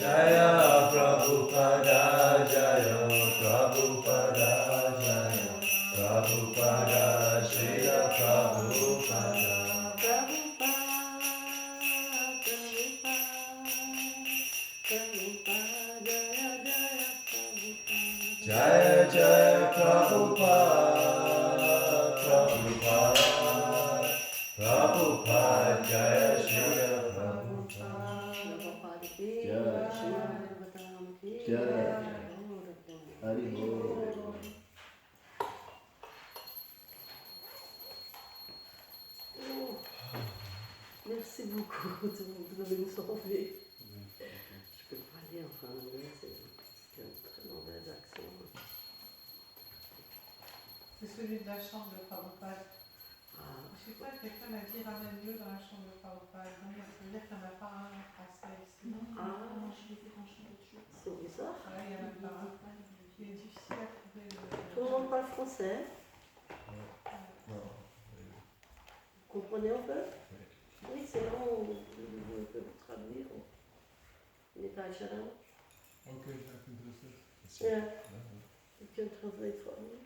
Jaya Prabhupada Jaya Prabhupada Jaya Prabhupada Srila Prabhupada Jaya Jaya Prabhupada Prabhupada Prabhupada Jaya Srila Prabhupada Jaya Hari Bol. Merci beaucoup, vous avez nous sauvé. Je peux pas lire en anglais, c'est un très mauvais accent. C'est celui de la chambre de Prabhupada. Ah. Je sais pas, quelqu'un m'a dit ramène-le dans la chambre de Prabhupada. Donc ça veut dire qu'il n'y en a pas un en français ici. Non, je les ai rangés l'autre jour. C'est bizarre. Ouais, il y en a pas un. Il est difficile à trouver. Tout le monde parle français. Non. Vous comprenez un peu? Oui, c'est là où je peux vous traduire. In Italiano. Okay, I can do this. Yeah, you can translate for me.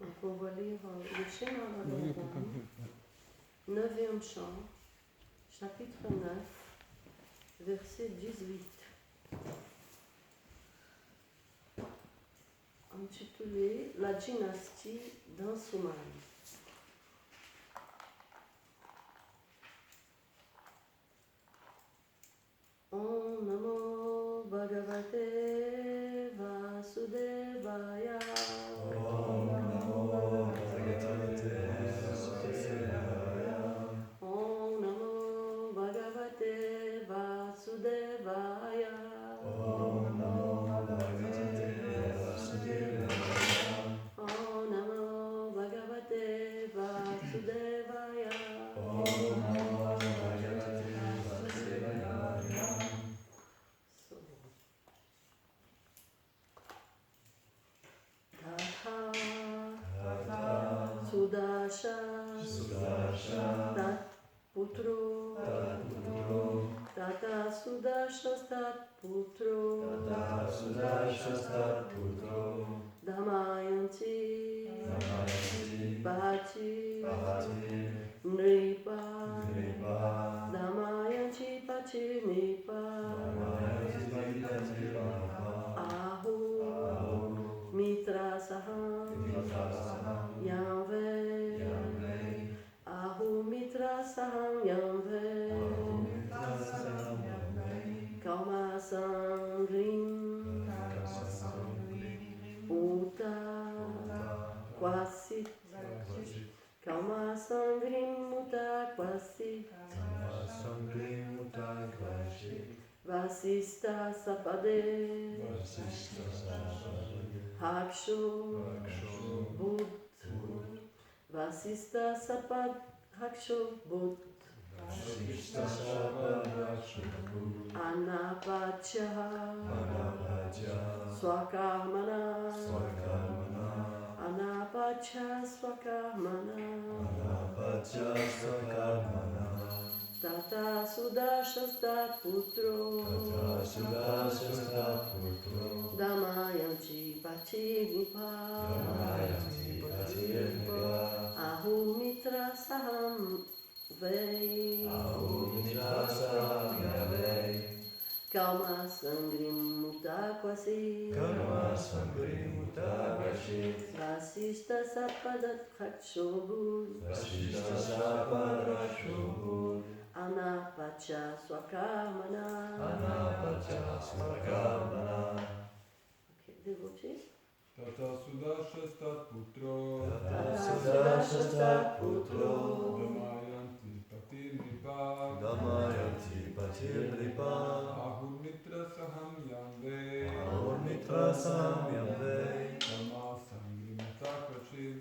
Donc on va lire le schéma Bhagavatam, 9e chant, chapitre 9, verset 18, intitulé La dynastie d'Ansuman. Om Namo Bhagavate Vasudevaya. Om Namo Bhagavate Vasudevaya. Om Namo Bhagavate Vasudevaya. Om Namo Bhagavate Vasudevaya. Om Namo Bhagavate Vasudevaya. Om Namo Bhagavate Vasudevaya. Tata Sudasha Tat Putro Tata Sudasha Tat Putro Damayanti Bhati Nripa Damayanti Bhati Nripa Ahu Mitra Saham Yamve Ahu Mitra Saham Yamve Kauma Sangrim Uta Kwasit Kauma Sangrim Uta Kwasit Vasista Sapade Hakshu Bud Vasista Sapad Hakshu Bud Anapacha Swakarmana Anapacha Swakarmana Tata Sudashastat Putro Damayanti Patinipa Ahu Mitra Saham Vei Kalma Sangrim Mutakwasi Vasista Sapadat Khakshobud Anapacha Swakarmana. Okay, devotees. Tata Sudashastat Putro Damayanti Patirnipa Ahumitra Saham Yamve Kama Sangrimata Kvachit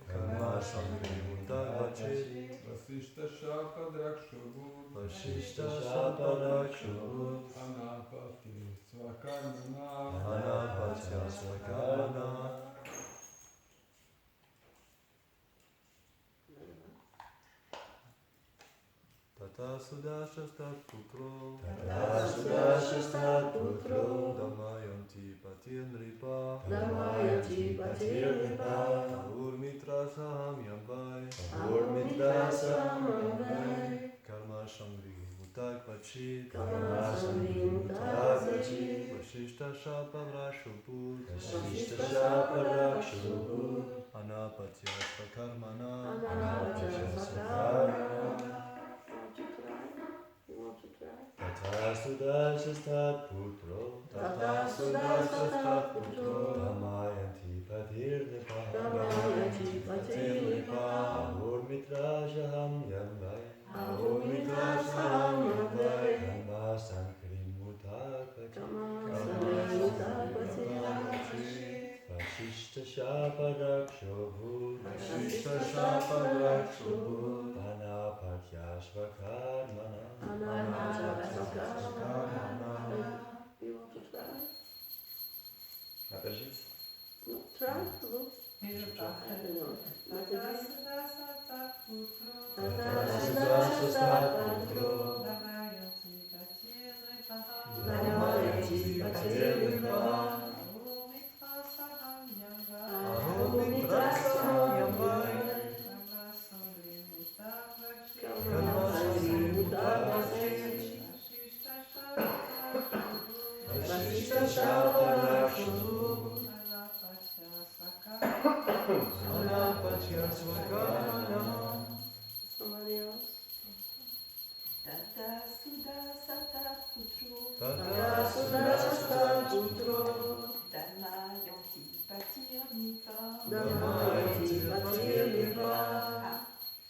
Sangri Mutavachi, Vasishta Shapa Drakshobhut, Vashishta Shaparakshubhut, Anapati Svakarmana, Anapatya Svakarmana, Tata Sudashastat Putro, Tata Sudashastat Putro, Damayanti Patirnripa, Damayanti Patirnripa, Urmitra Saham Yambai, Ahurmitra Samavai, Karma Shangri Mutakvachi, Karma Shangri Mutakvachi, Vashishta Shaparakshubhut, Vashishta Shaparakshubhut, Anapatya Svakarmana, Anapatya Svakarmana. You want to try? Tata Sudashastat Putro, Tata Sudashastat Putro, Damayanti Patirnripa, Damayanti Patirnripa, Ahurmitra Saham Yambai, Ahurmitra Samavai, Karma Shangri Mutakvachi, Karma Shangri Mutakvachi, Vashishta Shaparakshubhut, Vashishta Shaparakshubhut, Anapatya Svakarmana, Anapatya Svakarmana. You want to try? No, try. Go. Mais je pars. I don't know. Tata Sudashastat Putro, Tata Sudashastat Putro, Damayanti Patirnripa, Damayanti Patirnripa, Ahurmitra Saham Yambai, Ahurmitra Samavai, Karma Shangri Mutakvachi, Karma Shangri Mutakvachi, Vashishta Vashishta Shaparakshubhut, Shaparakshubhut, Anapatya Svakarmana. Somebody else? Tata Sudashastat Putro, Tata Sudashastat Putro, Damayanti Patirnripa, Damayanti Patirnripa,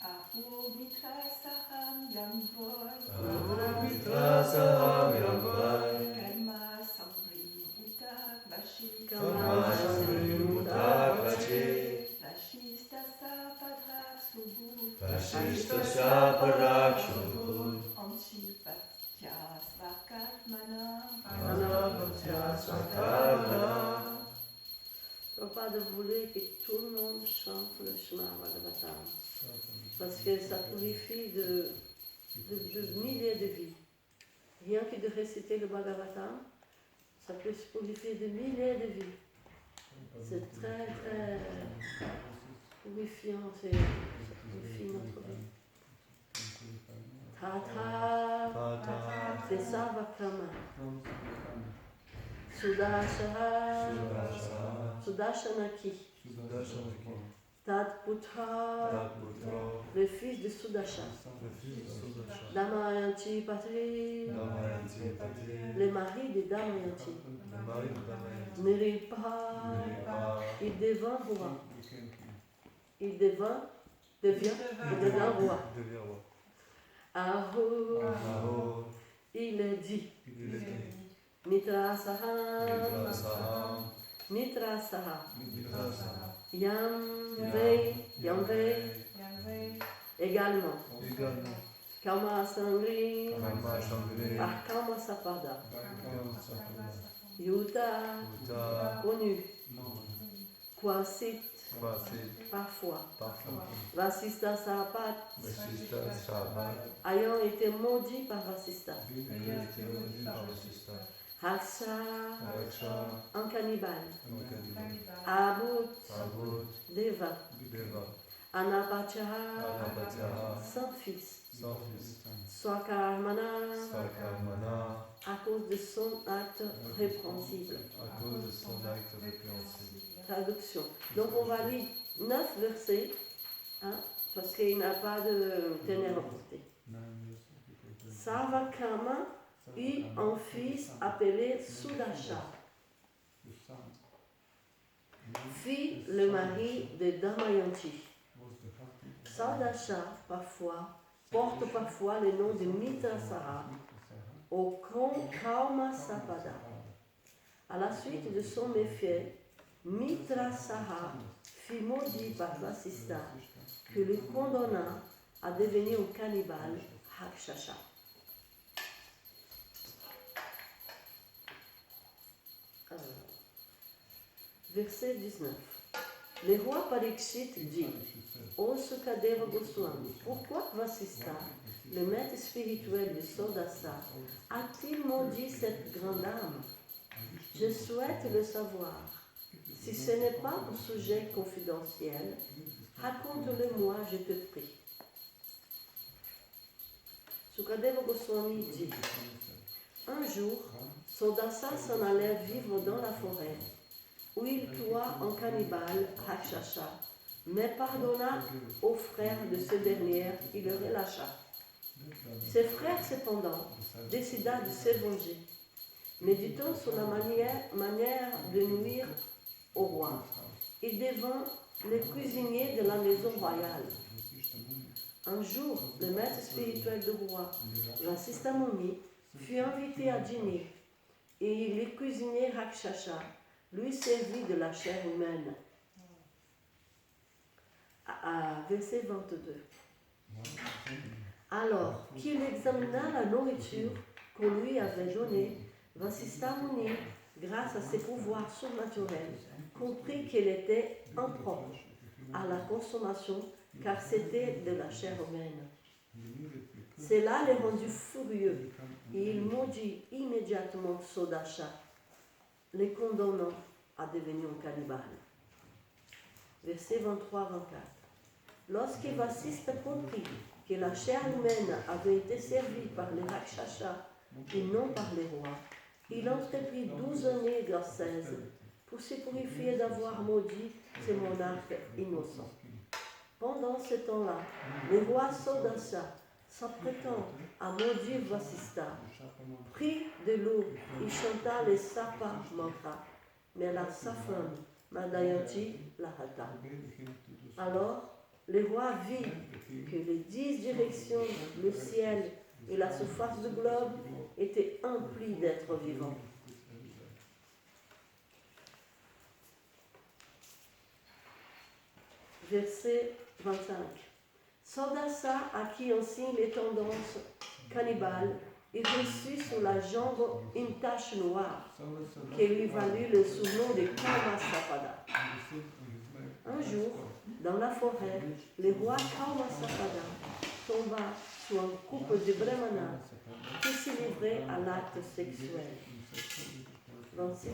Ahurmitra Saham Yambai, Ahurmitra Saham Yambai, Karma Shangri Mutakvachi, Karma Shangri Mutakvachi, Vashishta Shaparakshubhut, Vashishta Shaparakshubhut, Anchipatya Svakarmana, Anapatya Svakarmana. Prabhupada voulait que tout le monde chante le Shema Bhagavatam parce que ça purifie de milliers de vies. Rien que de réciter le Bhagavatam, ça peut se purifier de milliers de vies. C'est très très purifiant, ça purifie notre vie. Tata, Tata, c'est Sarvakrama. Sudashana, Sudashanaki, Sudashanaki, Tat Putra, Tatputro, le fils de Sudasha, le fils de Sudasha, Damayanti Patri, Damayanti Pati, le mari de Damayanti, le mari de Damayanti, Niripa, Niripa, il devint roi. Il devient roi. devient roi. Aho, Aho, il est dit, il est dit, Mitra Saha, Mitra Saham, Mitra Saha, Mitra Saham, Yam Vei, Yambai, également, également, Kama Sangri, Karma Shangri, Arkama Sapada, Karma Sapada, Yuta, Uta, connu, Kwasit, Vasit, parfois, parfois, Vasista Sapat, Vashishta Shabat, ayant été maudit par Vasista, il était maudit par Vashishta, Haksha, Raksha, un cannibale, Makadima, Abut, Abud, Deva, Deva, Anapatya, Anapatya, sans fils, sans fils, Swakarmana, Svakarmana, à cause de son acte répréhensible. à cause de son acte répréhensible. Traduction. Donc on va lire 9 versets, hein, parce qu'il n'a pas de ténérosité. Sarvakrama eut un fils appelé Sudasha, fit le mari de Damayanti. Sudasha porte parfois le nom de Mitrasaha au Karma Sapada. À la suite de son méfait, Mitrasaha fut maudit par Vasista qui lui condamna à devenir un cannibale, Rakshasa. Verset 19. Le roi Parikshit dit: Ô Sukadeva Goswami, pourquoi Vasistha, le maître spirituel de Sodasa, a-t-il maudit cette grande âme? Je souhaite le savoir. Si ce n'est pas un sujet confidentiel, raconte-le-moi, je te prie. Sukadeva Goswami dit: Un jour, Sodasa s'en allait vivre dans la forêt, où il tua un cannibale, Rakshasa, mais pardonna aux frères de ce dernier et le relâcha. Ses frères, cependant, décida de se venger, méditant sur la manière de nuire au roi. Il devint le cuisinier de la maison royale. Un jour, le maître spirituel du roi, Vasistha Muni, fut invité à dîner, et le cuisinier Rakshasa lui servit de la chair humaine. Verset 22. Alors qu'il examina la nourriture qu'on lui avait donnée, Vasistha Muni, grâce à ses pouvoirs surnaturels, comprit qu'elle était impropre à la consommation, car c'était de la chair humaine. Cela le rendit furieux, et il maudit immédiatement Sodasa, le condamnant à devenir un cannibale. Verset 23-24. Lorsque Vasistha comprit que la chair humaine avait été servie par les Rakshasa et non par les rois, il entreprit 12 années d'ascèse pour se purifier d'avoir maudit ces monarques innocents. Pendant ce temps-là, le roi Sodasa, s'apprêtant à maudire Vasistha, prit de l'eau et chanta les Sapa mantra, mais sa femme, Madayanti, la hata. Alors, le roi vit que les 10 directions, le ciel et la surface du globe étaient emplis d'êtres vivants. Verset 25. Sodasa, à qui on signe les tendances cannibales, et reçut sur la jambe une tache noire qui lui valut le surnom de Kaumasapada. Un jour, dans la forêt, le roi Kaumasapada tomba sur un couple de brahmanas qui se livraient à l'acte sexuel. 26-27.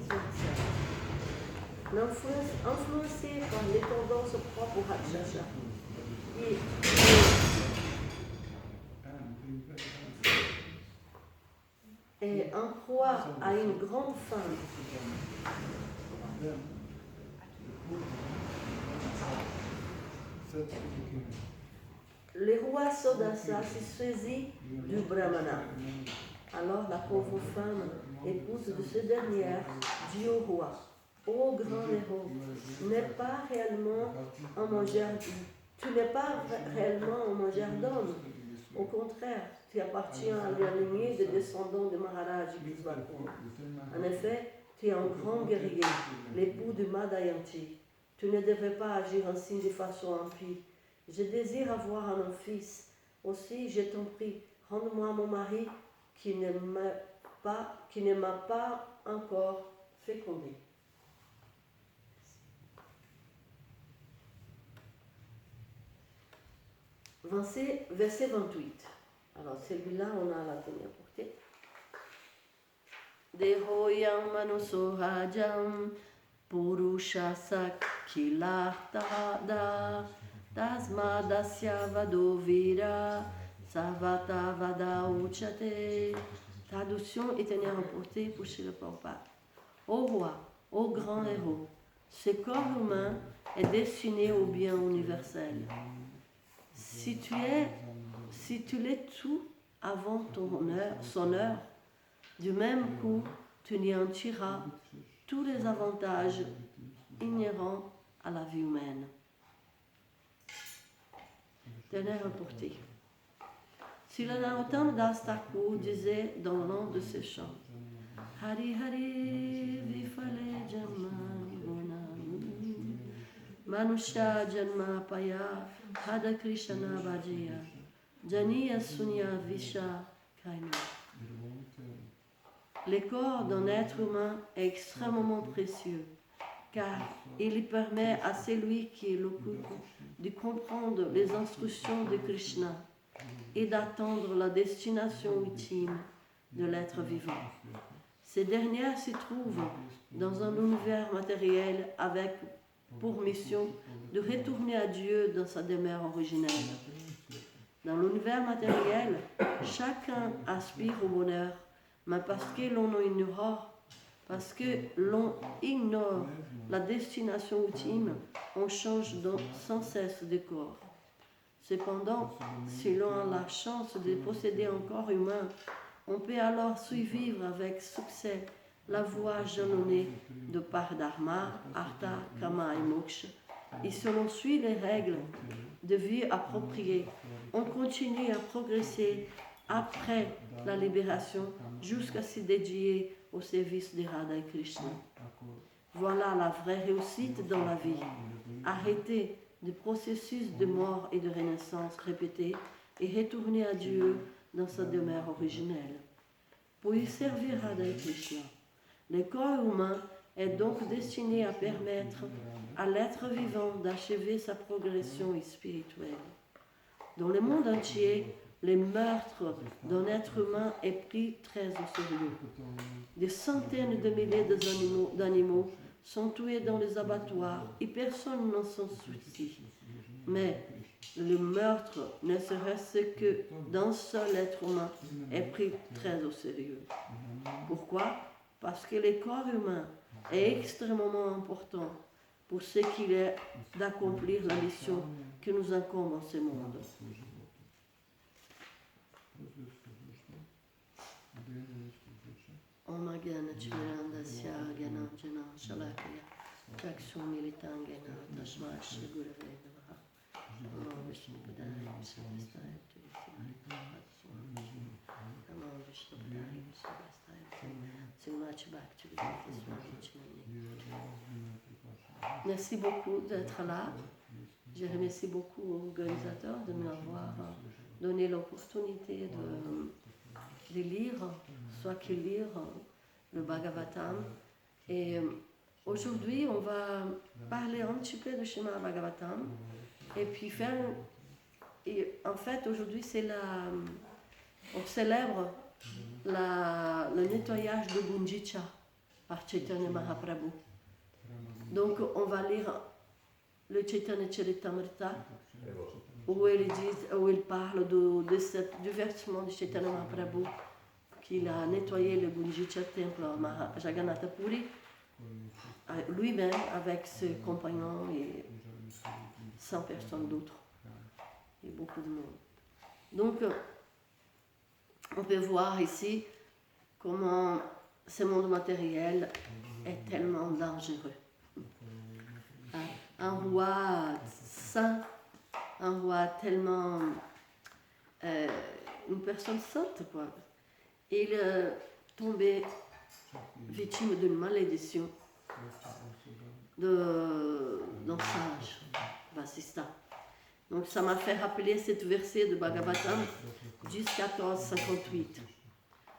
Influencé par les tendances propres au Rakshasa, et en proie à une grande faim, le roi Sodasa se saisit du brahmana. Alors la pauvre femme, épouse de ce dernier, dit au roi: Ô grand héros, tu n'es pas réellement un mangeur d'hommes. Au contraire, tu appartiens à la lignée des descendants de Maharaj Ikshvaku. En effet, tu es un grand guerrier, l'époux de Madayanti. Tu ne devrais pas agir ainsi de façon impie. Je désire avoir un fils. Aussi, je t'en prie, rends-moi mon mari qui ne m'a pas encore fécondé. Verset 28. Alors celui-là, on a la première portée. Dehoyam manusorajam purusha sakhilartada tasmadasya vadovira savata vada uchate. Traduction éternelle emportée pour chez le Prabhupada. Ô roi, ô grand héros, ce corps humain est destiné au bien universel. Si tu l'es tout avant son heure, du même coup, tu n'y en tireras tous les avantages inhérents à la vie humaine. Dernière portée. Srila Narottam Das Thakur disait dans l'un de ses chants: Hari Hari Vifale Jamma Gunanu Manusha Janma Paya Hada Krishna Bhajiya Janiya Sunya Visha Kaina. Le corps d'un être humain est extrêmement précieux car il permet à celui qui l'occupe de comprendre les instructions de Krishna et d'atteindre la destination ultime de l'être vivant. Ces dernières se trouvent dans un univers matériel avec pour mission de retourner à Dieu dans sa demeure originelle. Dans l'univers matériel, chacun aspire au bonheur, mais parce que l'on ignore la destination ultime, on change donc sans cesse de corps. Cependant, si l'on a la chance de posséder un corps humain, on peut alors suivre avec succès la voie jalonnée de par Dharma, Artha, Kama et Moksha. Et si l'on suit les règles de vie appropriées, on continue à progresser après la libération jusqu'à se dédier au service de Radha et Krishna. Voilà la vraie réussite dans la vie. Arrêter le processus de mort et de renaissance répétés et retourner à Dieu dans sa demeure originelle. Pour y servir Radha et Krishna, le corps humain est donc destiné à permettre à l'être vivant d'achever sa progression spirituelle. Dans le monde entier, le meurtre d'un être humain est pris très au sérieux. Des centaines de milliers d'animaux sont tués dans les abattoirs et personne n'en s'en soucie. Mais le meurtre, ne serait-ce que d'un seul être humain, est pris très au sérieux. Pourquoi? Parce que le corps humain est extrêmement important pour ce qu'il est d'accomplir la mission que nous incombe en ce monde. Om Agana Chirandasya Gana Jana Shalakaya Chakshum Militangana Tashma Shri Gurave Namaha Namo Vishnu Padaya Vishvastaya Namo Vishnu Padaya Vishvastaya Srimati Bhakti Vedanta Swami Chinani. Merci beaucoup d'être là. Je remercie beaucoup aux organisateurs de m'avoir donné l'opportunité de lire, soit que lire le Bhagavatam. Et aujourd'hui, on va parler un petit peu de Srimad Bhagavatam et puis faire. Et en fait, aujourd'hui, on célèbre le nettoyage de Gundicha par Chaitanya Mahaprabhu. Donc, on va lire le Chaitanya Charitamrita où il parle du versement de Chaitanya Mahaprabhu qu'il a nettoyé le Gundicha temple à Jagannath Puri lui-même avec ses compagnons et 100 personnes d'autres et beaucoup de monde. Donc, on peut voir ici comment ce monde matériel est tellement dangereux. Un roi saint, un roi tellement... une personne sainte, quoi. Il est tombé victime d'une malédiction d'un sage, Vasista. Donc ça m'a fait rappeler cette verset de Bhagavatam 10.14.58.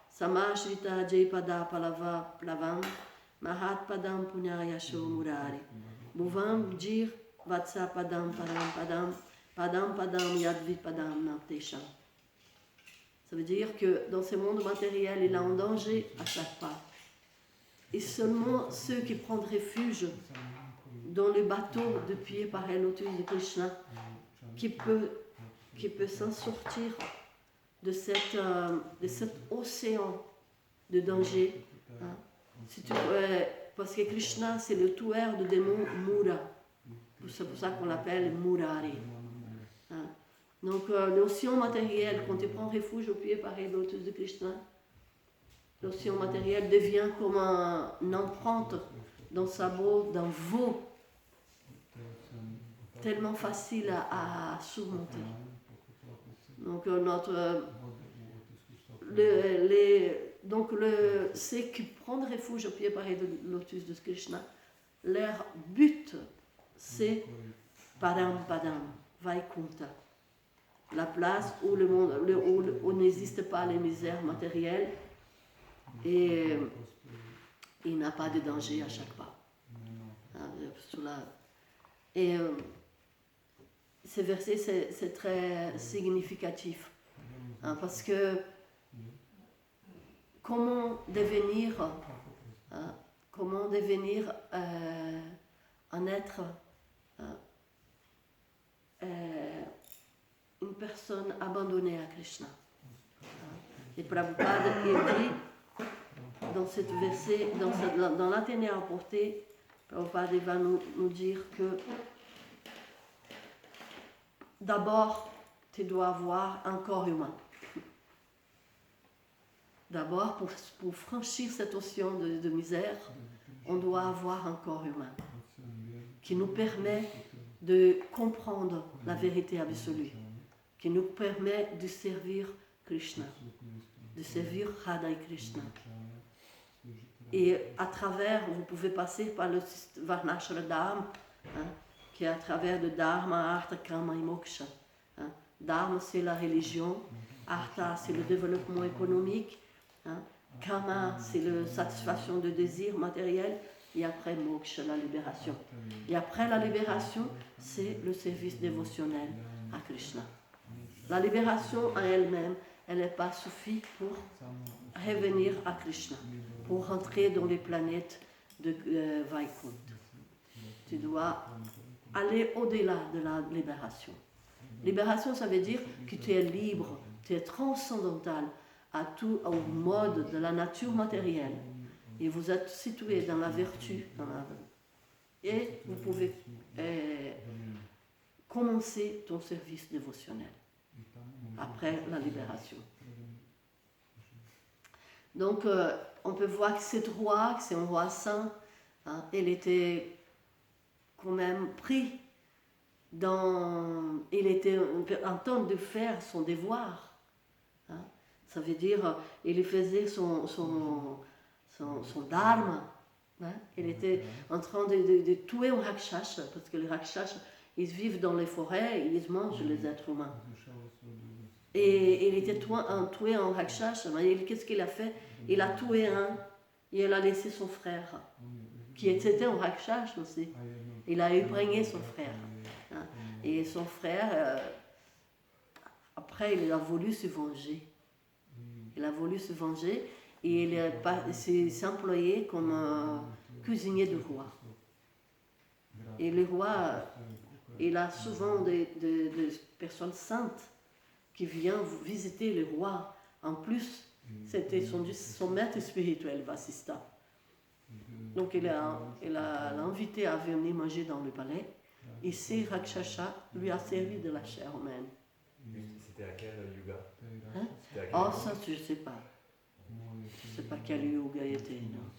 Samashrita Jaipada Palava Plavam Mahat Padam Punyayasho Murari Bhuvam Jir Vatsa Padam Param Padam Padam Padam Yadvi Padam Nantesham. Ça veut dire que dans ce monde matériel, il est en danger à chaque pas. Et seulement ceux qui prennent refuge dans le bateau de pied par le lotus de Krishna qui peut s'en sortir de cet océan de danger. Hein. Parce que Krishna, c'est le tueur de démons Mura. C'est pour ça qu'on l'appelle Murari. Hein. Donc, l'océan matériel, quand tu prends refuge au pied par le lotus de Krishna, l'océan matériel devient comme une empreinte dans sa peau d'un veau tellement facile à surmonter. Donc, ceux qui prennent refuge au pied par le lotus de Krishna, leur but, c'est Param Padam, Vaikunta. La place où le monde, où n'existent pas les misères matérielles et il n'y a pas de danger à chaque pas. Et ce verset, c'est très significatif. Parce que comment devenir un être, une personne abandonnée à Krishna. Et Prabhupada dit dans ce verset, dans l'Athénée apporté, Prabhupada va nous dire que d'abord, tu dois avoir un corps humain. D'abord, pour franchir cette océan de misère, on doit avoir un corps humain qui nous permet de comprendre la vérité absolue, qui nous permet de servir Krishna, de servir Radha et Krishna. Et à travers, vous pouvez passer par le Varnashra Dharma, qui est à travers le Dharma, Artha, Kama et Moksha. Dharma, c'est la religion, Artha, c'est le développement économique, Kama, c'est la satisfaction de désirs matériels, et après Moksha, la libération. Et après la libération, c'est le service dévotionnel à Krishna. La libération en elle-même, elle n'est pas suffisante pour revenir à Krishna, pour rentrer dans les planètes de Vaikunta. Tu dois aller au-delà de la libération. Libération, ça veut dire que tu es libre, tu es transcendantal au mode de la nature matérielle. Et vous êtes situé dans la vertu, et vous pouvez commencer ton service dévotionnel après la libération. Donc, on peut voir que cette roi, que c'est un roi saint, il était quand même pris il était en train de faire son devoir. Ça veut dire, il faisait son dharma. Il était en train de tuer un rakshasa, parce que les rakshasas, ils vivent dans les forêts et ils mangent les êtres humains. Et il était tué un rakshasa, mais qu'est-ce qu'il a fait? Il a tué un et il a laissé son frère, qui était un rakshasa aussi. Il a imprégné son frère. Et son frère, après, il a voulu se venger. Il a voulu se venger et il s'est employé comme un cuisinier du roi. Et le roi, il a souvent des personnes saintes qui viennent visiter le roi. En plus, c'était son maître spirituel, Vasista. Donc il l'a invité à venir manger dans le palais. Et ce Rakshasa lui a servi de la chair humaine. C'était à quel yuga? Oh, ça, je ne sais pas. Je ne sais pas quel yuga il était, non.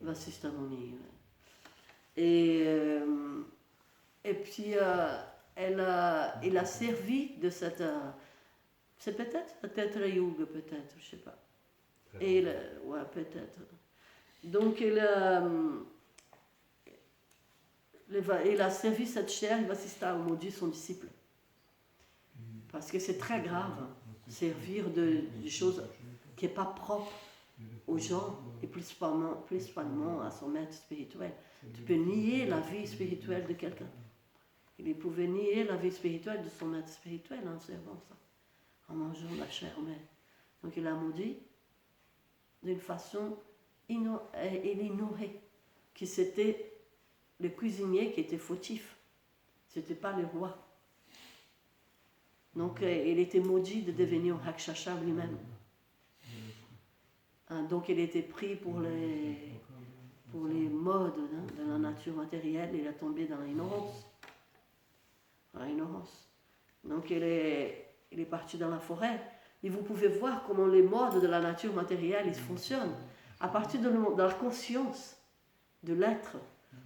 Vasista Muni. Et puis, il a servi de cette... c'est peut-être yuga, peut-être, je ne sais pas. Et ouais, peut-être. Donc, il a servi cette chair, Vasista a maudit son disciple. Parce que c'est très grave, servir de choses qui n'est pas propre aux gens, et principalement à son maître spirituel. Tu peux nier la vie spirituelle de quelqu'un. Il pouvait nier la vie spirituelle de son maître spirituel en servant ça, en mangeant la chair humaine. Donc il a maudit d'une façon ignorée, que c'était le cuisinier qui était fautif, ce n'était pas le roi. Donc il était maudit de devenir un Rakshasa lui-même. Donc il était pris pour les modes de la nature matérielle, il est tombé dans l'ignorance. Donc il est parti dans la forêt. Et vous pouvez voir comment les modes de la nature matérielle ils fonctionnent. À partir de la conscience de l'être,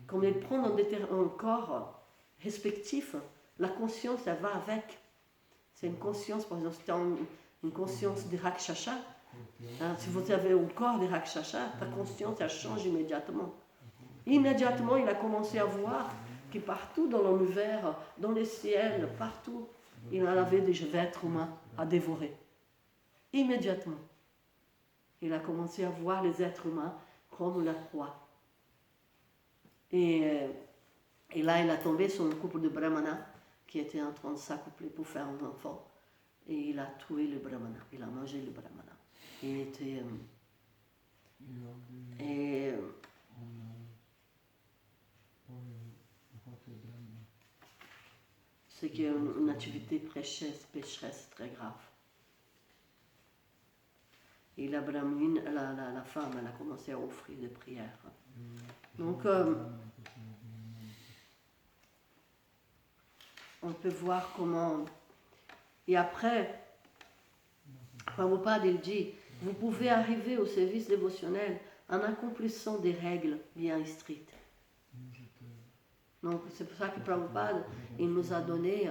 comme il prend un corps respectif, la conscience, elle va avec. C'est une conscience, par exemple, c'est une conscience de Rakshasa. Si vous avez un corps de Rakshasa, ta conscience, elle change immédiatement. Immédiatement, il a commencé à voir que partout dans l'univers, dans les ciels, partout, il en avait des êtres humains à dévorer. Immédiatement, il a commencé à voir les êtres humains comme la proie. Et là, il a tombé sur un couple de brahmanas qui était en train de s'accoupler pour faire un enfant. Et il a tué le brahmana, il a mangé le brahmana. Il était... c'est qu'il y a une activité pécheresse très grave. Et la brahmine, la femme, elle a commencé à offrir des prières. Donc, on peut voir comment... Et après, Prabhupada, il dit, vous pouvez arriver au service dévotionnel en accomplissant des règles bien strictes. Donc, c'est pour ça que Prabhupada, il nous a donné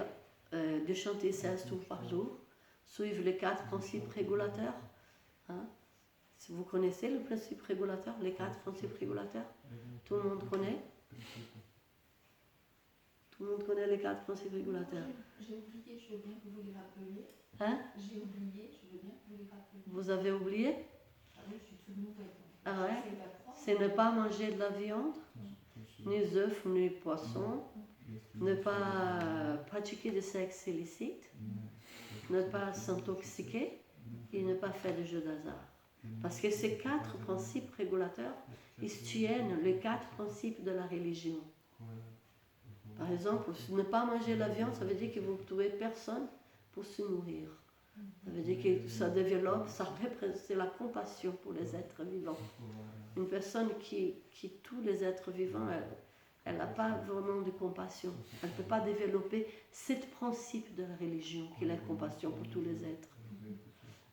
de chanter 16 tours par jour, suivre les 4 principes régulateurs. Hein? Si vous connaissez le principe régulateur, les 4 principes régulateurs, tout le monde connaît? Tout le monde connaît les 4 principes régulateurs? J'ai oublié, je veux bien que vous les rappeliez. Hein? J'ai oublié, je veux bien que vous les rappeliez. Vous avez oublié? Ah oui, je suis toute nouvelle. Ah ouais? C'est ne pas manger de la viande, ni œufs, ni poissons, ne pas pratiquer de sexe illicite, ne pas s'intoxiquer et ne pas faire de jeux d'hasard. Parce que ces 4 principes régulateurs, ils tiennent les 4 principes de la religion. Par exemple, ne pas manger la viande, ça veut dire que vous ne trouvez personne pour se nourrir. Ça veut dire que ça développe, c'est la compassion pour les êtres vivants. Une personne qui tue les êtres vivants, elle n'a pas vraiment de compassion. Elle ne peut pas développer 7 principes de la religion, qui est la compassion pour tous les êtres.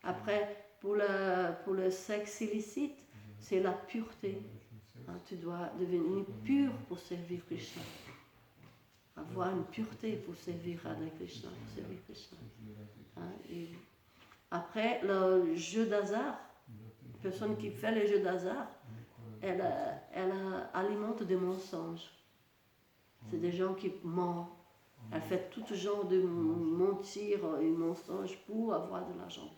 Après, pour le sexe illicite, c'est la pureté. Hein, tu dois devenir pur pour servir Krishna. Avoir une pureté pour servir Radha Krishna, pour servir Krishna. Hein, et après, le jeu d'hasard, une personne qui fait les jeux d'hasard, elle alimente des mensonges. C'est des gens qui mentent. Elle fait tout genre de mentir et mensonges pour avoir de l'argent.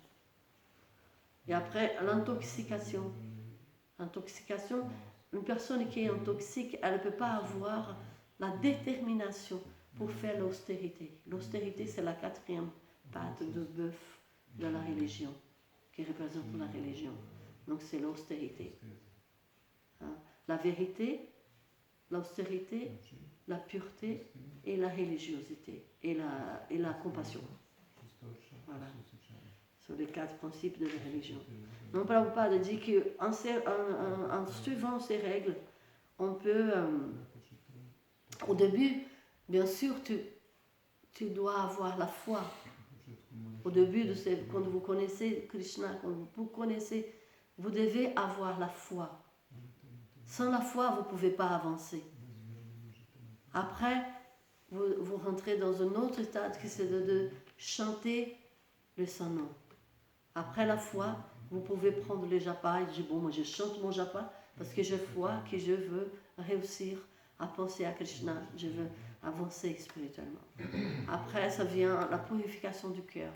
Et après, l'intoxication. L'intoxication, une personne qui est intoxique, elle ne peut pas avoir la détermination pour faire l'austérité. L'austérité, c'est la 4e patte de bœuf de la religion, qui représente la religion. Donc c'est l'austérité. Hein? La vérité, l'austérité, la pureté et la religiosité et la compassion. Voilà. Sur les 4 principes de la religion. Donc Prabhupada dit qu'en suivant ces règles, on peut... au début, bien sûr, tu dois avoir la foi. Au début, quand vous connaissez Krishna, quand vous connaissez, vous devez avoir la foi. Sans la foi, vous ne pouvez pas avancer. Après, vous rentrez dans un autre stade qui c'est de chanter le Saint-Nom. Après la foi, vous pouvez prendre le japa et dire, bon, moi je chante mon japa parce que j'ai foi, que je veux réussir à penser à Krishna, je veux avancer spirituellement. Après, ça vient la purification du cœur.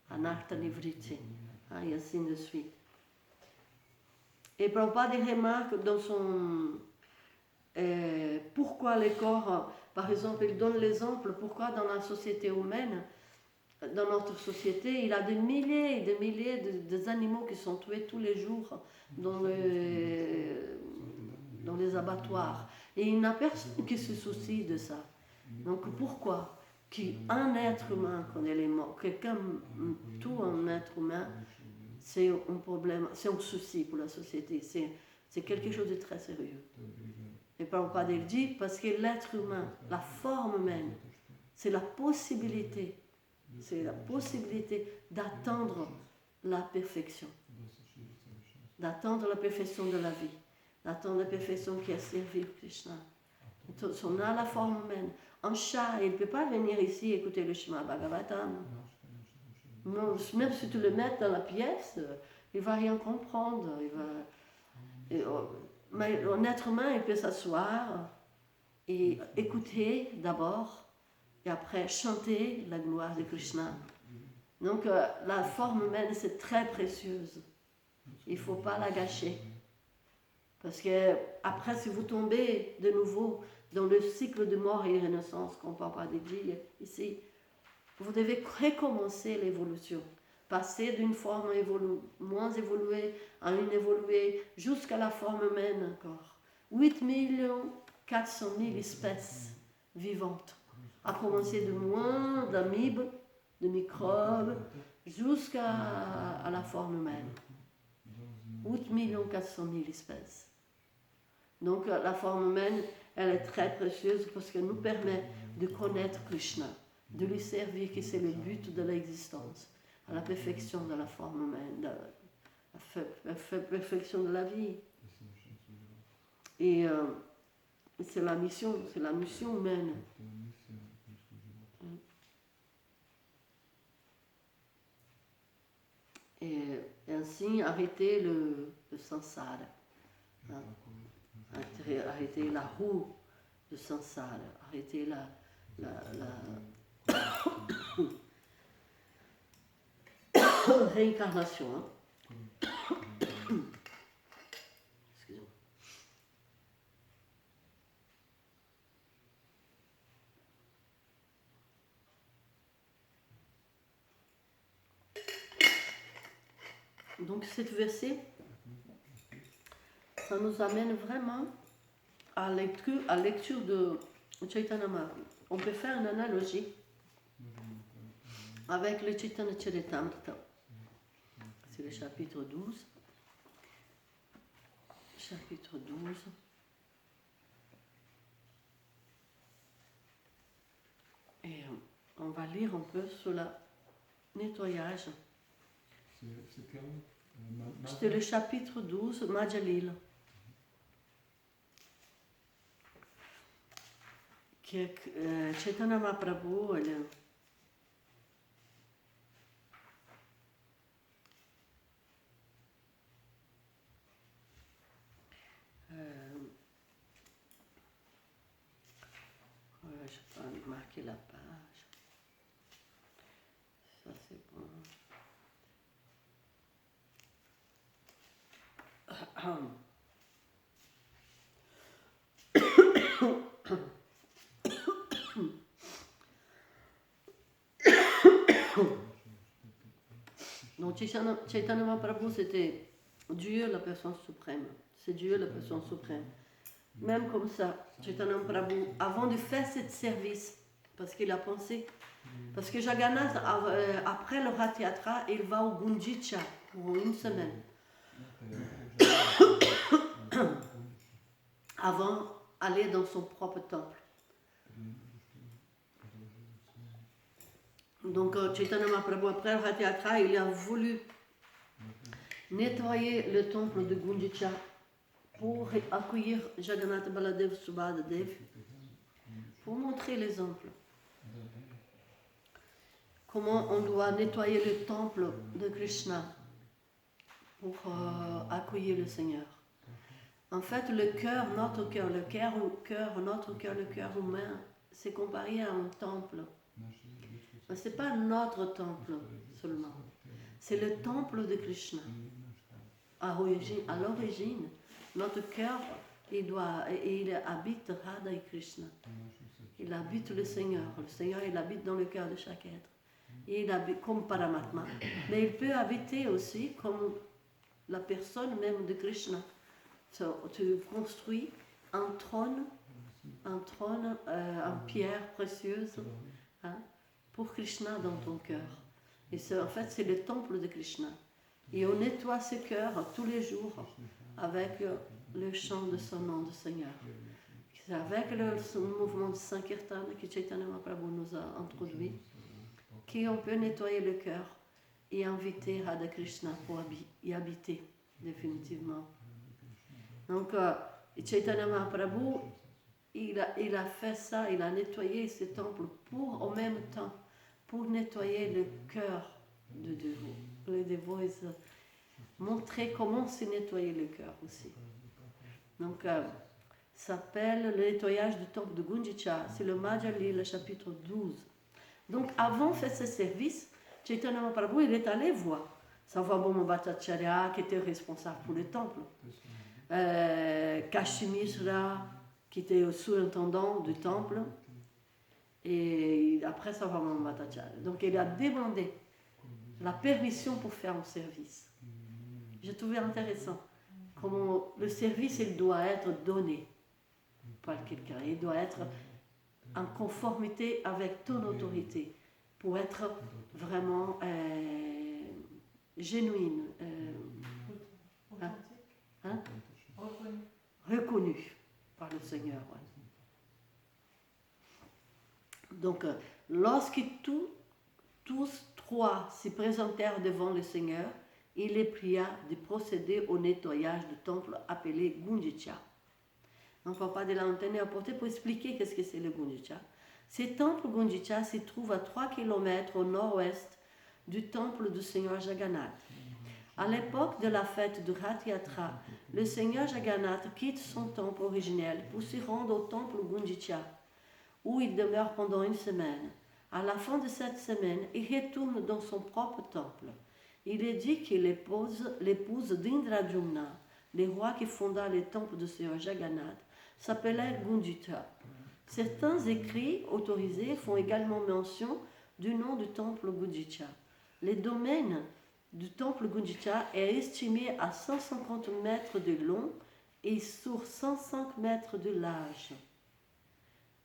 Anartha Nivriti, et ainsi de suite. Et Prabhupada remarque dans son... pourquoi les corps, par exemple, il donne l'exemple, pourquoi dans la société humaine, dans notre société, il y a des milliers et des milliers d'animaux qui sont tués tous les jours dans les abattoirs. Et il n'y a personne qui se soucie de ça. Donc pourquoi qu'un être humain, quand il est mort, quelqu'un tue un être humain, c'est un problème, c'est un souci pour la société, c'est quelque chose de très sérieux. Et Prabhupada il dit, parce que l'être humain, la forme même, c'est la possibilité d'atteindre la perfection, d'atteindre la perfection de la vie, d'atteindre la perfection qui est servir Krishna. On a la forme même. Un chat, il ne peut pas venir ici écouter le Shrimad Bhagavatam. Non, même si tu le mets dans la pièce, il ne va rien comprendre. Mais un être humain, il peut s'asseoir et écouter d'abord, et après chanter la gloire de Krishna. Donc la forme humaine, c'est très précieuse. Il ne faut pas la gâcher. Parce que après, si vous tombez de nouveau dans le cycle de mort et renaissance qu'on parle de dire ici, vous devez recommencer l'évolution. Passer d'une forme moins évoluée à une évoluée jusqu'à la forme humaine encore. 8 400 000 espèces vivantes. À commencer de moins d'amibes, de microbes, jusqu'à la forme humaine. 8 400 000 espèces. Donc la forme humaine, elle est très précieuse parce qu'elle nous permet de connaître Krishna, de lui servir, que c'est le but de l'existence, à la perfection de la forme humaine, la perfection de la vie. Et c'est la mission humaine. Et ainsi arrêter le samsara, arrêter la roue de samsara, arrêter la réincarnation. Excusez-moi. Donc cette verset, ça nous amène vraiment à lecture de Chaitanya Mahaprabhu. On peut faire une analogie avec le Chaitanya Charitamrita. C'est le chapitre 12. Chapitre 12. Et on va lire un peu sur le nettoyage. C'est quel? C'était le chapitre 12, Madhya-lila. Chaitanya Mahaprabhu, je vais marquer la page. Ça c'est bon. Donc Chaitanya Mahaprabhu, c'était Dieu la personne suprême. C'est Dieu la personne suprême. Même comme ça, Chaitanya Mahaprabhu, avant de faire ce service, parce qu'il a pensé, parce que Jagannath, après le Rath-yatra, il va au Gundicha pour une semaine. Avant d'aller dans son propre temple. Donc Chaitanya Mahaprabhu, après le Rath-yatra, il a voulu nettoyer le temple de Gundicha pour accueillir Jagannath Baladev Subhadadev, pour montrer l'exemple. Comment on doit nettoyer le temple de Krishna pour accueillir le Seigneur. En fait, le cœur, notre cœur, notre cœur, le cœur humain, c'est comparé à un temple. Mais ce n'est pas notre temple seulement. C'est le temple de Krishna. À l'origine, notre cœur, il habite Radha et Krishna. Il habite le Seigneur. Le Seigneur, il habite dans le cœur de chaque être. Et il habite comme Paramatma. Mais il peut habiter aussi comme la personne même de Krishna. Tu construis un trône en pierre précieuse, hein, pour Krishna dans ton cœur. Et en fait, c'est le temple de Krishna. Et on nettoie ce cœur tous les jours avec le chant de son nom de Seigneur. C'est avec le mouvement de Sankirtan que Chaitanya Mahaprabhu nous a introduit, qu'on peut nettoyer le cœur et inviter Radha Krishna pour y habiter définitivement. Donc, Chaitanya Mahaprabhu, il a fait ça, il a nettoyé ce temple pour, en même temps, pour nettoyer le cœur de dévots. Les dévots, montrer comment se nettoyer le cœur aussi. Donc, s'appelle le nettoyage du temple de Gundicha. C'est le Majali, le chapitre 12. Donc, avant de faire ce service, Chaitanya Mahaprabhu, il est allé voir Sarvabhauma Bhattacharya, qui était responsable pour le temple. Kashi Mishra, qui était sous-intendant du temple. Et après Sarvabhauma Bhattacharya. Donc, il a demandé la permission pour faire un service. J'ai trouvé intéressant comment le service, il doit être donné par quelqu'un. Il doit être en conformité avec ton autorité pour être vraiment genuine, Authentique. Reconnu. reconnue par le Seigneur. Ouais. Donc, lorsque tous trois se présentèrent devant le Seigneur, il les pria de procéder au nettoyage du temple appelé Gundicha. Donc, papa de l'antenne est apporté pour expliquer qu'est-ce que c'est le Gundicha. Ce temple Gundicha se trouve à 3 km au nord-ouest du temple du Seigneur Jagannath. À l'époque de la fête du Rath Yatra, le Seigneur Jagannath quitte son temple originel pour se rendre au temple Gundicha, où il demeure pendant une semaine. À la fin de cette semaine, il retourne dans son propre temple. Il est dit que l'épouse d'Indradyumna, le roi qui fonda le temple du Seigneur Jagannath, s'appelait Gundita. Certains écrits autorisés font également mention du nom du temple Gundicha. Le domaine du temple Gundicha est estimé à 150 mètres de long et sur 105 mètres de large.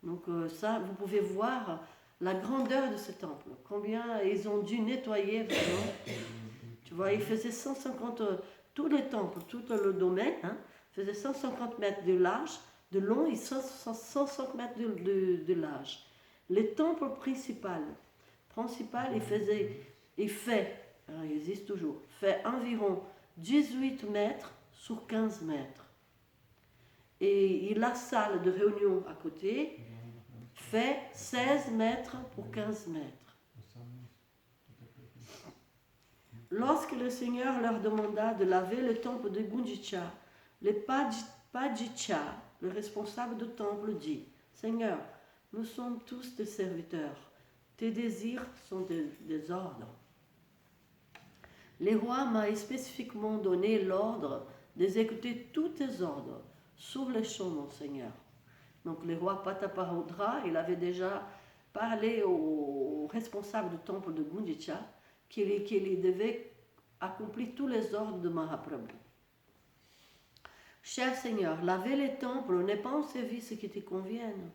Donc ça, vous pouvez voir la grandeur de ce temple. Combien ils ont dû nettoyer vraiment. Tu vois, ils faisaient 150, tout le temple, tout le domaine, faisait 150 mètres de large, de long et 105 mètres de large. Le temple principal, il existe toujours, fait environ 18 mètres sur 15 mètres. Et la salle de réunion à côté fait 16 mètres pour 15 mètres. Lorsque le Seigneur leur demanda de laver le temple de Gundicha, le Pajicha, le responsable du temple, dit « Seigneur, nous sommes tous des serviteurs. Tes désirs sont des ordres. » Le roi m'a spécifiquement donné l'ordre d'exécuter tous tes ordres sur le champ, mon Seigneur. Donc le roi Pataparudra, il avait déjà parlé au responsable du temple de Gundicha qu'il devait accomplir tous les ordres de Mahaprabhu. Cher Seigneur, laver les temples n'est pas un service qui te convienne.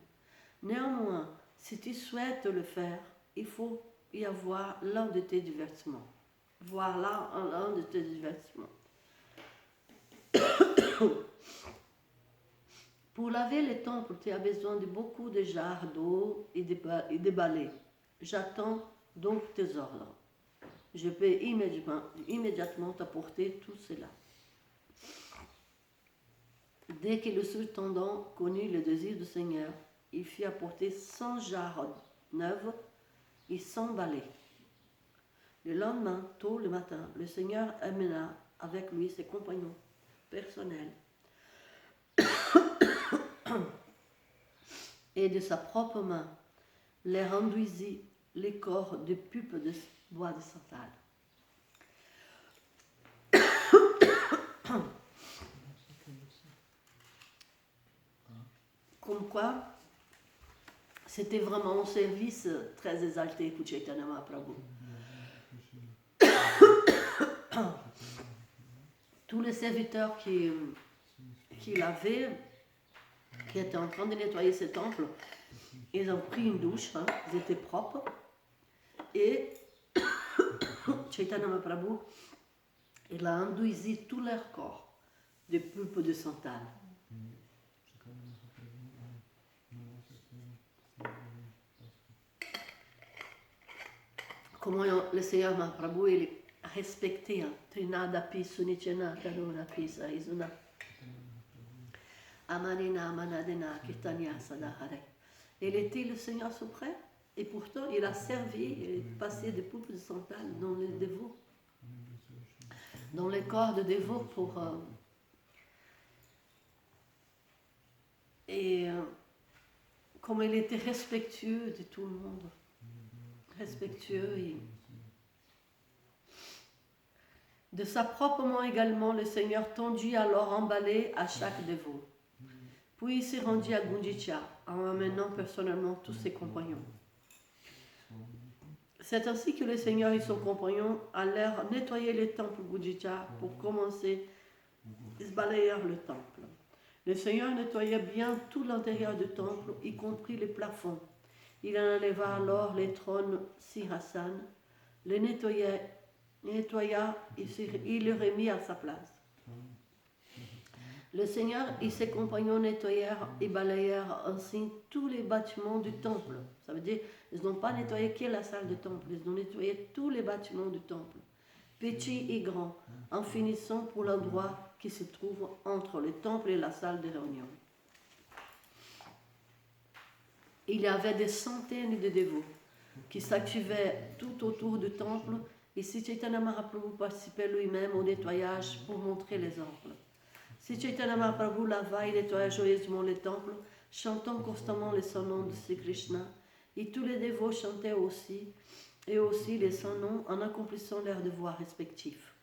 Néanmoins, si tu souhaites le faire, il faut y avoir l'un de tes divertissements. Voir là l'un de tes divertissements. Pour laver les temples, tu as besoin de beaucoup de jarres d'eau et de balais. J'attends donc tes ordres. Je peux immédiatement t'apporter tout cela. Dès que le surintendant connut le désir du Seigneur, il fit apporter 100 jarres neuves et 100 balais. Le lendemain, tôt le matin, le Seigneur amena avec lui ses compagnons personnels et de sa propre main les renduisit les corps de pupes de bois de santal. Comme quoi, c'était vraiment un service très exalté pour Chaitanya Mahaprabhu. Tous les serviteurs qu'il avait, qui étaient en train de nettoyer ce temple, ils ont pris une douche, ils étaient propres, et Chaitanya Mahaprabhu, il a enduit tout leur corps de pulpe de santal. Comment le Seigneur Mahaprabhu il respectait Trinadapi Sunichena Karunapi Saizuna Amanina Manadena Kirtanya Sadahare. Il était le Seigneur suprême et pourtant il a servi et passé des poupes de santal dans les dévots, dans les corps de dévots Et comme il était respectueux de tout le monde, respectueux et de sa propre main également, le Seigneur tendit alors emballé à chaque dévot. Puis il s'est rendu à Gundicha en amenant personnellement tous ses compagnons. C'est ainsi que le Seigneur et son compagnon allèrent nettoyer les temples Gundicha pour commencer à balayer le temple. Le Seigneur nettoya bien tout l'intérieur du temple, y compris les plafonds. Il enleva alors les trônes Sirassan, les nettoya et il le remit à sa place. Le Seigneur et ses compagnons nettoyèrent et balayèrent ainsi tous les bâtiments du temple. Ça veut dire ils n'ont pas nettoyé que la salle du temple, ils ont nettoyé tous les bâtiments du temple, petits et grands, en finissant pour l'endroit qui se trouve entre le temple et la salle de réunion. Il y avait des centaines de dévots qui s'activaient tout autour du temple et Sri Chaitanya Mahaprabhu participait lui-même au nettoyage pour montrer l'exemple. Sri Chaitanya Mahaprabhu lava et nettoya joyeusement les temples, chantant constamment les saints noms de Sri Krishna, et tous les dévots chantaient aussi les saints noms en accomplissant leurs devoirs respectifs.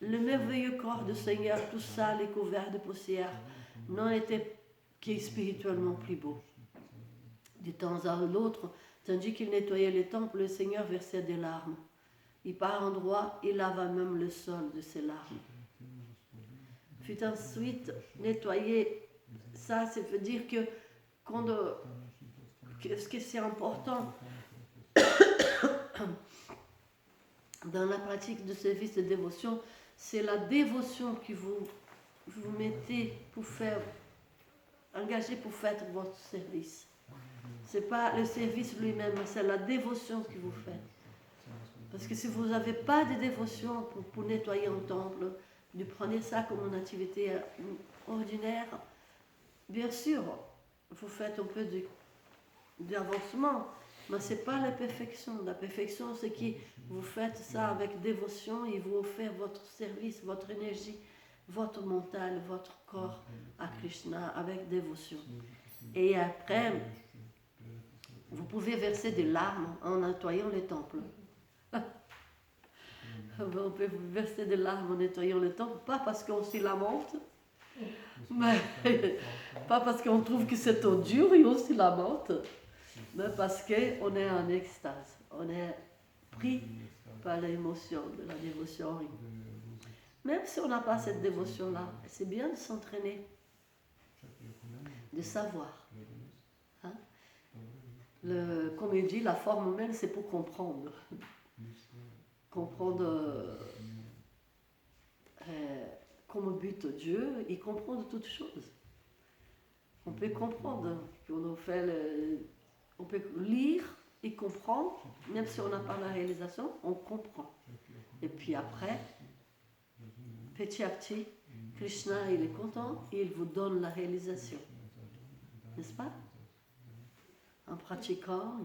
Le merveilleux corps du Seigneur, tout sale et couvert de poussière, n'en était que spirituellement plus beau. De temps à l'autre, tandis qu'il nettoyait les temples, le Seigneur versait des larmes. Et par endroits, il lava même le sol de ses larmes. Puis ensuite nettoyer, ça veut dire que ce qui est important dans la pratique de service de dévotion, c'est la dévotion que vous mettez pour faire, engagé pour faire votre service. Ce n'est pas le service lui-même, c'est la dévotion que vous faites. Parce que si vous n'avez pas de dévotion pour nettoyer un temple, vous prenez ça comme une activité ordinaire, bien sûr, vous faites un peu d'avancement, mais ce n'est pas la perfection. La perfection, c'est que vous faites ça avec dévotion et vous offrez votre service, votre énergie, votre mental, votre corps à Krishna avec dévotion. Et après, vous pouvez verser des larmes en nettoyant les temples. On peut verser des larmes en nettoyant les temples, pas parce qu'on s'y lamente, mais pas parce qu'on trouve que c'est trop dur et on s'y lamente, mais parce qu'on est en extase, on est pris par l'émotion de la dévotion. Même si on n'a pas cette dévotion-là, c'est bien de s'entraîner, de savoir. Hein? Comme il dit, la forme humaine, c'est pour comprendre. Comprendre comment bute Dieu et comprendre toutes choses. On peut comprendre, on peut lire et comprendre, même si on n'a pas la réalisation, on comprend. Et puis après, petit à petit, Krishna il est content et il vous donne la réalisation. N'est-ce pas? En pratiquant.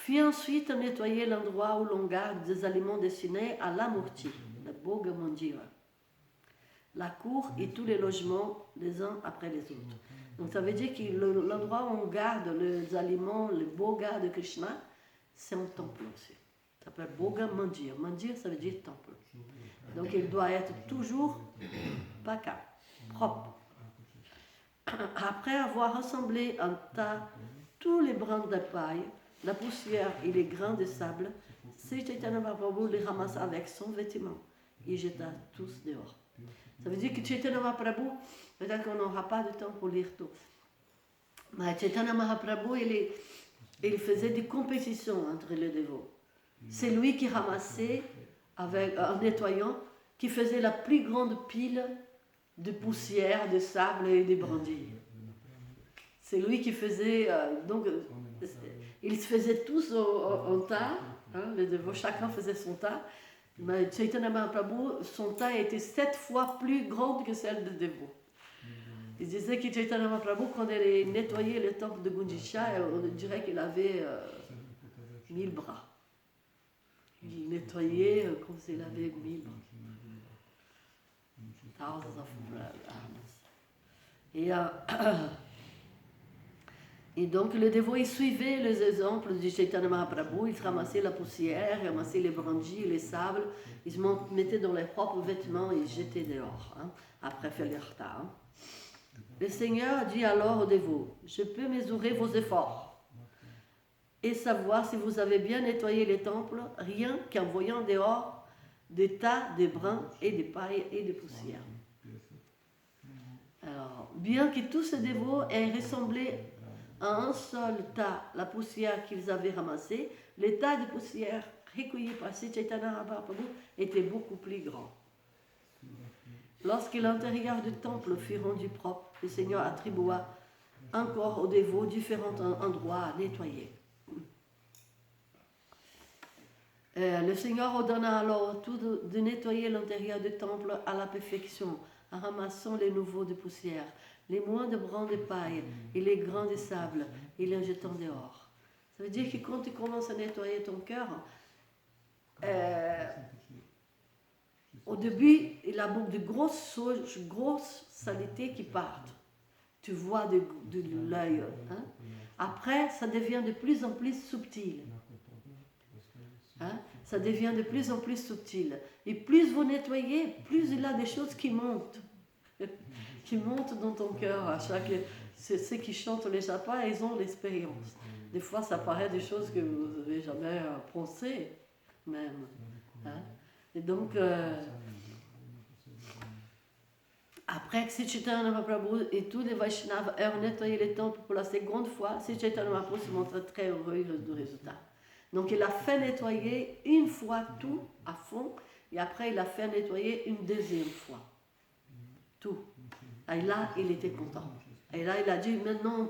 Puis ensuite nettoyer l'endroit où l'on garde des aliments destinés à l'amurti, le Bhoga Mandira, la cour et tous les logements les uns après les autres. Donc ça veut dire que l'endroit où on garde les aliments, les Bhoga de Krishna, c'est un temple aussi. Ça s'appelle Bhoga Mandir. Mandir, ça veut dire temple. Donc il doit être toujours paka, propre. Après avoir rassemblé un tas tous les brins de paille, la poussière et les grains de sable, Sri Chaitanya Mahaprabhu les ramasse avec son vêtement et jeta tous dehors. Ça veut dire que Chaitanya Mahaprabhu, peut-être qu'on n'aura pas de temps pour lire tout, mais Chaitanya Mahaprabhu, il faisait des compétitions entre les dévots. C'est lui qui ramassait, en nettoyant, qui faisait la plus grande pile de poussière, de sable et de brindilles. C'est lui qui faisait, ils se faisaient tous en tas, hein, les dévots, chacun faisait son tas, mais Chaitanya Mahaprabhu, son tas était 7 fois plus grand que celle des dévots. Il disait que Chaitanya Mahaprabhu, quand il nettoyait le temple de Gundicha, on dirait qu'il avait 1000 bras. Il nettoyait comme s'il avait 1000 bras. Thousands of arms. Et, et donc le dévot, il suivait les exemples du Chaitanya Mahaprabhu, il ramassait la poussière, il ramassait les brindilles, les sables, il se mettait dans les propres vêtements et il jetait dehors, hein, après faire l'irta. Hein. Le Seigneur dit alors au dévot, je peux mesurer vos efforts et savoir si vous avez bien nettoyé les temples, rien qu'en voyant dehors des tas de brins et de paille et de poussière. Alors, bien que tous ces dévots aient ressemblé à un seul tas, la poussière qu'ils avaient ramassée, les tas de poussière recueillis par Sri Chaitanya Mahaprabhu étaient beaucoup plus grands. Lorsque l'intérieur du temple fut rendu propre, le Seigneur attribua encore aux dévots différents endroits à nettoyer. Le Seigneur ordonna alors tout de nettoyer l'intérieur du temple à la perfection, en ramassant les nouveaux de poussière, les moins de brins de paille et les grains de sable, et les jetant dehors. Ça veut dire que quand tu commences à nettoyer ton cœur, au début, il y a beaucoup de grosses saletés qui partent. Tu vois de l'œil. Hein? Après, ça devient de plus en plus subtil. Hein? Ça devient de plus en plus subtil. Et plus vous nettoyez, plus il y a des choses qui montent. Qui montent dans ton cœur. Ceux qui chantent les chapas, ils ont l'expérience. Des fois, ça paraît des choses que vous n'avez jamais pensées, même. Hein? Et donc, après que Sri Chaitanya Mahaprabhu et tous les Vaishnavas eurent nettoyé les temples pour la seconde fois, Sri Chaitanya Mahaprabhu se montrait très heureux du résultat. Donc il a fait nettoyer une fois tout à fond, et après il a fait nettoyer une deuxième fois. Tout. Et là, il était content. Et là, il a dit, maintenant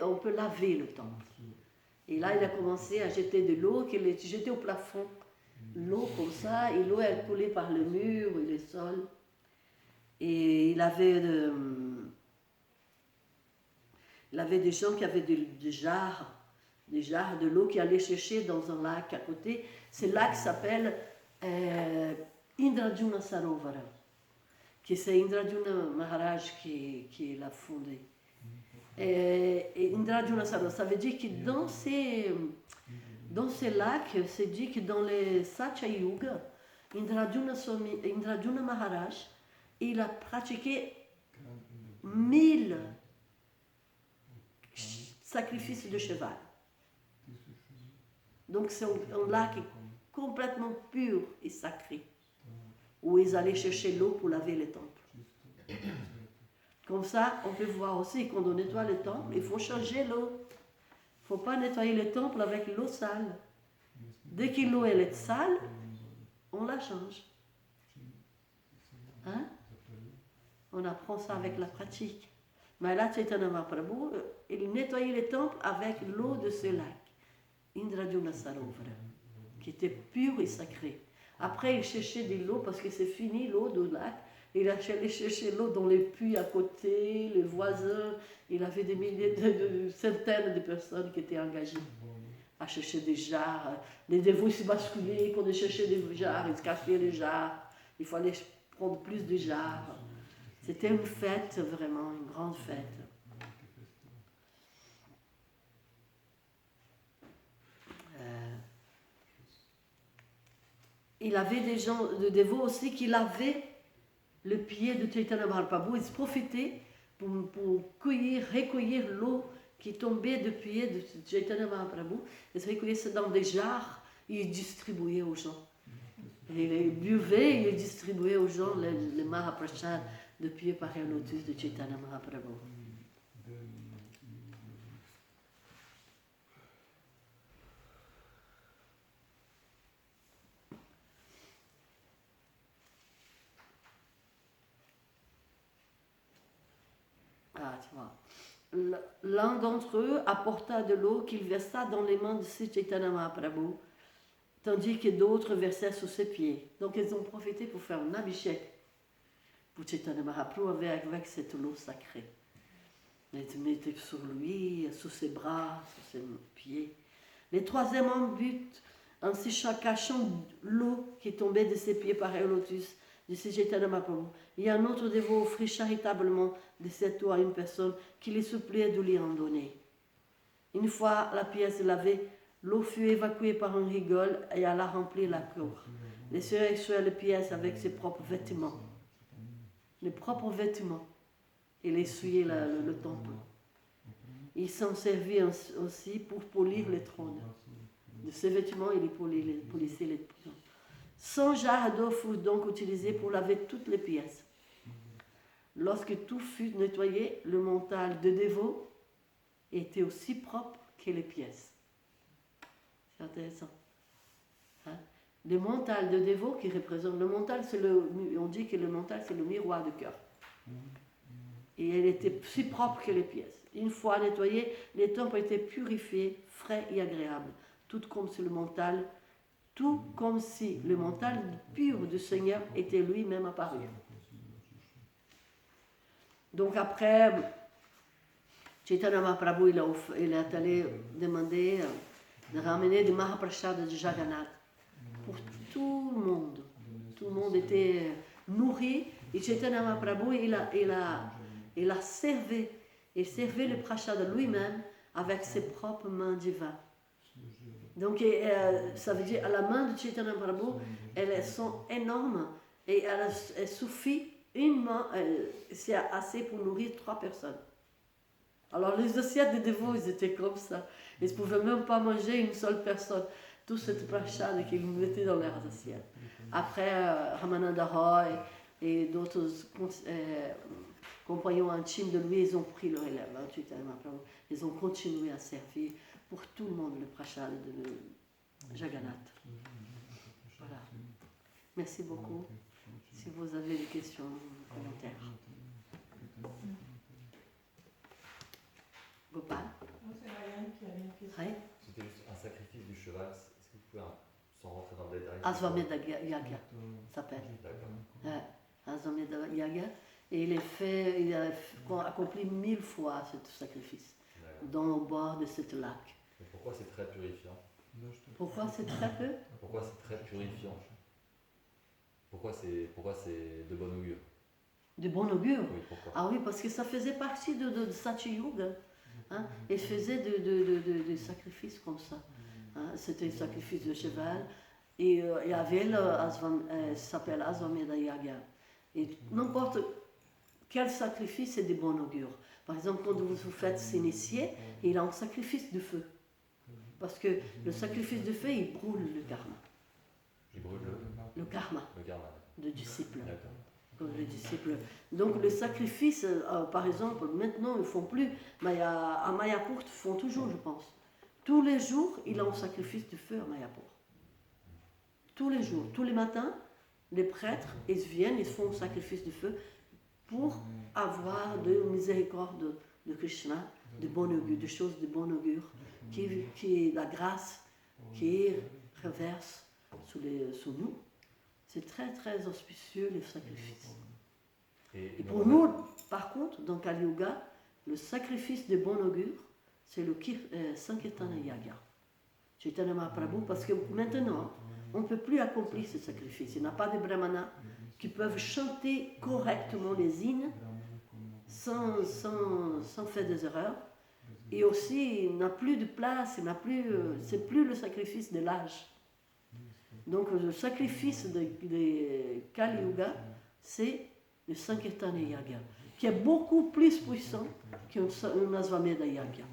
on peut laver le temple. Et là, il a commencé à jeter de l'eau, qu'il a jeté au plafond. L'eau comme ça, et l'eau elle coulait par le mur et le sol. Et il avait des gens qui avaient des jarres de l'eau qui allaient chercher dans un lac à côté. Ce lac s'appelle Indrajuna Sarovara, que c'est Indrajuna Maharaj qui l'a fondé. Et Indrajuna Sarovara, ça veut dire que dans ces lacs, c'est dit que dans les Satya Yuga, Indrajuna Maharaj, il a pratiqué 1000 sacrifices de cheval. Donc c'est un lac complètement pur et sacré, où ils allaient chercher l'eau pour laver les temples. Comme ça, on peut voir aussi, quand on nettoie les temples, il faut changer l'eau. Il ne faut pas nettoyer les temples avec l'eau sale. Dès que l'eau elle est sale, on la change. Hein? On apprend ça avec la pratique. Mais là, Chaitanya Mahaprabhu, il nettoyait les temples avec l'eau de ce lac, Indrajuna Sarovara, qui était pur et sacré. Après, il cherchait de l'eau parce que c'est fini l'eau du lac. Il allait chercher l'eau dans les puits à côté, les voisins. Il avait des milliers, de centaines de personnes qui étaient engagées à chercher des jarres. Les dévots se basculaient, quand ils cherchaient des jarres, ils cassaient les jarres. Il fallait prendre plus de jarres. C'était une fête, vraiment, une grande fête. Il avait des gens, de dévots aussi, qui lavaient le pied de Chaitanya Mahaprabhu. Ils se profitaient pour recueillir l'eau qui tombait du pied de Chaitanya Mahaprabhu. Ils se recueillaient ça dans des jarres et ils distribuaient aux gens. Et ils buvaient et ils distribuaient aux gens les Mahaprasad de pied par un lotus de Chaitanya Mahaprabhu. Ah, tu vois. L'un d'entre eux apporta de l'eau qu'il versa dans les mains de Sri Chaitanya Mahaprabhu, tandis que d'autres versèrent sous ses pieds. Donc ils ont profité pour faire un abhishek pour Chaitanya Mahaprabhu avec cette eau sacrée. Ils mettaient sur lui, sous ses bras, sous ses pieds. Le troisième homme but, ainsi cachant l'eau qui tombait de ses pieds par un lotus, de Sri Chaitanya Mahaprabhu. Et un autre dévot offrit charitablement de cette eau à une personne qui les suppliait de lui en donner. Une fois la pièce lavée, l'eau fut évacuée par un rigole et elle a rempli la cour. Les sœurs extraient la pièce avec ses propres vêtements. Les propres vêtements. Et l'essuyaient le temple. Il s'en servit aussi pour polir les trônes. De ces vêtements, il polissait les trônes. 100 jarres d'eau furent donc utilisés pour laver toutes les pièces. Lorsque tout fut nettoyé, le mental de dévot était aussi propre que les pièces. C'est intéressant. Hein? Le mental de dévot qui représente le mental, on dit que le mental c'est le miroir du cœur. Et elle était si propre que les pièces. Une fois nettoyée, les temples étaient purifiés, frais et agréables, tout comme si le mental pur du Seigneur était lui-même apparu. Donc après, Chaitanya Mahaprabhu il est allé demander de ramener des Mahaprasad de Jagannath pour tout le monde. Tout le monde était nourri et Chaitanya Mahaprabhu il a servi le prasad lui-même avec ses propres mains divines. Donc ça veut dire à la main de Chaitanya Mahaprabhu, elles sont énormes et elles suffit une main, c'est assez pour nourrir 3 personnes. Alors les assiettes des dévots, ils étaient comme ça. Ils ne pouvaient même pas manger une seule personne. Tout cette prasad qu'ils mettaient dans leurs assiettes. Après, Ramananda Roy et d'autres compagnons intimes de lui, ils ont pris le relève. Ils ont continué à servir pour tout le monde le prasad de Jagannath. Voilà. Merci beaucoup. Si vous avez des questions, commentaires. Gopal? Moi, c'est Marianne qui avait une question. Oui. C'était juste un sacrifice du cheval. Est-ce que vous pouvez, sans rentrer dans le détail, Asvamedha Yaga s'appelle. D'accord. Asvamedha Yaga. Et il a accompli 1000 fois ce sacrifice dans le bord de ce lac. Mais pourquoi c'est très purifiant? Pourquoi c'est très peu? Pourquoi c'est très purifiant? Pourquoi c'est de bon augure? De bon augure? Oui, pourquoi? Ah oui, parce que ça faisait partie de Satya Yuga. Hein? Et faisait des sacrifices comme ça. Hein? C'était le sacrifice de cheval. Et il y avait ça s'appelle Asvamedha Yaga. Et n'importe quel sacrifice c'est de bon augure. Par exemple, quand vous vous faites s'initier, il a un sacrifice de feu. Parce que le sacrifice de feu, il brûle le karma. Il brûle le karma de disciple. D'accord. Le disciple. Donc le sacrifice, par exemple, maintenant ils ne font plus, mais à Mayapur, ils font toujours, je pense. Tous les jours, il a un sacrifice de feu à Mayapur. Tous les jours, tous les matins, les prêtres, ils viennent, ils font un sacrifice de feu pour avoir de miséricorde de Krishna, de bon augure, de choses de bon augure, qui est la grâce qui reverse sous nous. C'est très très auspicieux les sacrifices. Et pour nous, par contre, dans Kali Yuga, le sacrifice de bon augure, c'est le Sankirtana Yaga. Chaitanya Mahaprabhu, parce que maintenant, on ne peut plus accomplir ce sacrifice. Il n'y a pas de brahmanas qui peuvent chanter correctement les hymnes sans faire des erreurs. Et aussi, il n'a plus de place, c'est plus le sacrifice de l'âge. Donc le sacrifice de Kali Yuga, c'est le Sankirtana Yaga, qui est beaucoup plus puissant qu'un Asvamedha Yaga.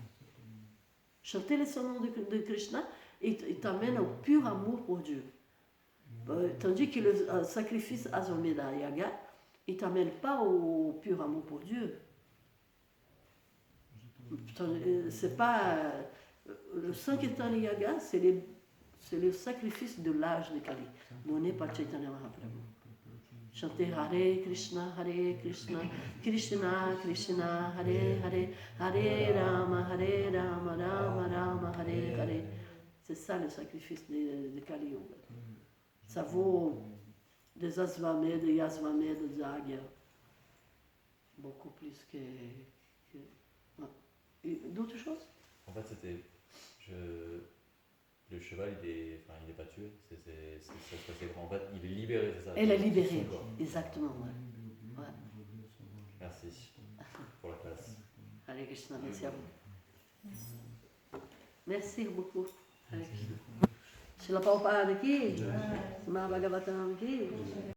Chanter les sons de Krishna, il t'amène au pur amour pour Dieu. Tandis que le sacrifice Asvamedha Yaga, il ne t'amène pas au pur amour pour Dieu. C'est pas le Sankirtana Yaga, c'est le sacrifice de l'âge de Kali, donné par Chaitanya Mahaprabhu. Chanter Hare Krishna, Krishna Krishna, Hare Hare, Hare Rama, Rama Rama, Hare Hare. C'est ça le sacrifice de Kali Yuga. Ça vaut des Asvamedha, des Yasvamedha, des Agya. Beaucoup plus que... D'autres choses? En fait, c'était... le cheval, il est pas tué. C'est grand. En fait, il est libéré, c'est ça. Elle est de libérée, son corps. exactement. Ouais. Ouais. Merci pour la classe. Hare Krishna, merci à vous. Merci beaucoup. Hare Krishna. Srila Prabhupada ki, Srimad Bhagavatam ki.